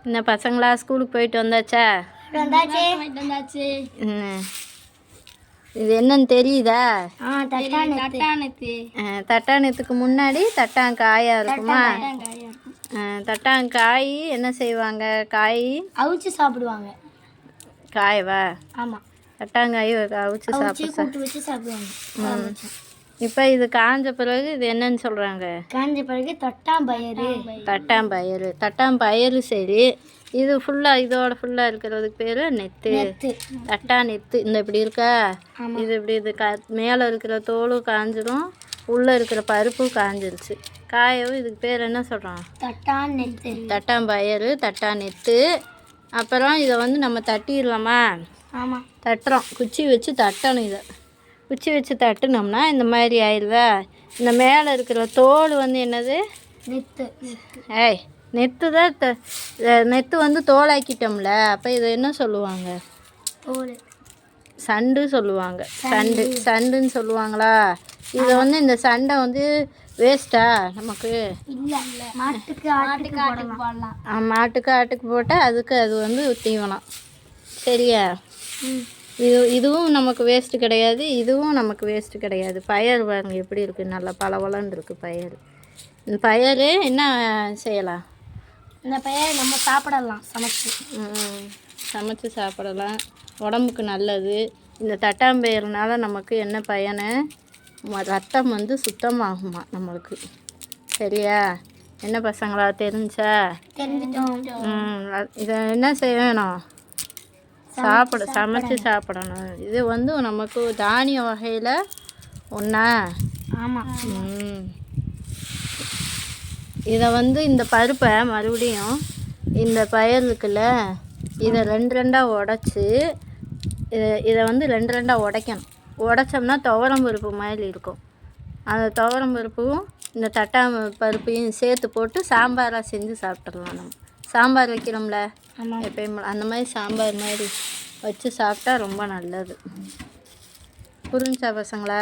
இந்த பசங்களா ஸ்கூலுக்கு போயிட்டு வந்தாச்சா? வந்தாச்சு. இது என்னன்னு தெரியுதா? தட்டானத்துக்கு முன்னாடி தட்டாங்காயா இருக்குமா? தட்டாங்காய் என்ன செய்வாங்க? காய் அவிச்சு சாப்பிடுவாங்க. காயவா? ஆமாம், தட்டாங்காய் அவிச்சு சாப்பிடுவாங்க. இப்போ இது காஞ்ச பிறகு இது என்னன்னு சொல்கிறாங்க? காஞ்ச பிறகு தட்டாம்பயிறு. தட்டாம்பயிறு சரி. இது ஃபுல்லாக இதோட ஃபுல்லாக இருக்கிறதுக்கு பேர் நெத்து. தட்டா நெத்து. இந்த இப்படி இருக்கா? இது இப்படி இது மேலே இருக்கிற தோலும் காஞ்சிடும், உள்ளே இருக்கிற பருப்பும் காஞ்சிருச்சு. காயவும் இதுக்கு பேர் என்ன சொல்கிறோம்? தட்டாம்பயிறு, தட்டா நெத்து. அப்புறம் இதை வந்து நம்ம தட்டிடலாமா? ஆமாம், தட்டுறோம். குச்சி வச்சு தட்டணும். இதை குச்சி வச்சு தட்டுனோம்னா இந்த மாதிரி ஆயிடுதா? இந்த மேலே இருக்கிற தோல் வந்து என்னது? நெத்து தான். நெத்து வந்து தோலாக்கிட்டோம்ல, அப்போ இதை என்ன சொல்லுவாங்க? சண்டு சொல்லுவாங்க. சண்டுன்னு சொல்லுவாங்களா? இதை வந்து இந்த சண்டை வந்து வேஸ்ட்டா நமக்கு? மாட்டுக்கு ஆட்டுக்கு போட்டால் அதுக்கு அது வந்து தீவனம். சரியா? இதுவும் நமக்கு வேஸ்ட்டு கிடையாது, இதுவும் நமக்கு வேஸ்ட்டு கிடையாது. பயறு பாருங்க எப்படி இருக்குது, நல்லா பளபளன்னு இருக்குது பயறு. இந்த பயறு என்ன செய்யலாம்? இந்த பயறு நம்ம சாப்பிடலாம், சமைச்சு சாப்பிடலாம், உடம்புக்கு நல்லது. இந்த தட்டாம்பயிறுனால நமக்கு என்ன பயனை? ரத்தம் வந்து சுத்தமாகுமா நம்மளுக்கு. சரியா? என்ன பசங்களா தெரிஞ்சா? இதை என்ன செய்யணும்? சமைச்சு சாப்பிடணும். இது வந்து நமக்கு தானிய வகையில் ஒன்றா? ஆமாம். இதை வந்து இந்த பருப்பை மறுபடியும் இந்த பயறு இருக்குல்ல, இதை ரெண்டாக உடச்சி இதை வந்து ரெண்டாக உடைக்கணும். உடைச்சோம்னா துவரம் பருப்பு மாதிரி இருக்கும். அந்த துவரம் பருப்பும் இந்த பருப்பையும் சேர்த்து போட்டு சாம்பாராக செஞ்சு சாப்பிட்றலாம். நம்ம சாம்பார் வைக்கிறோம்ல எப்பயும் அந்த மாதிரி சாம்பார் மாதிரி வச்சு சாப்பிட்டா ரொம்ப நல்லது. புரிஞ்சா பசங்களா?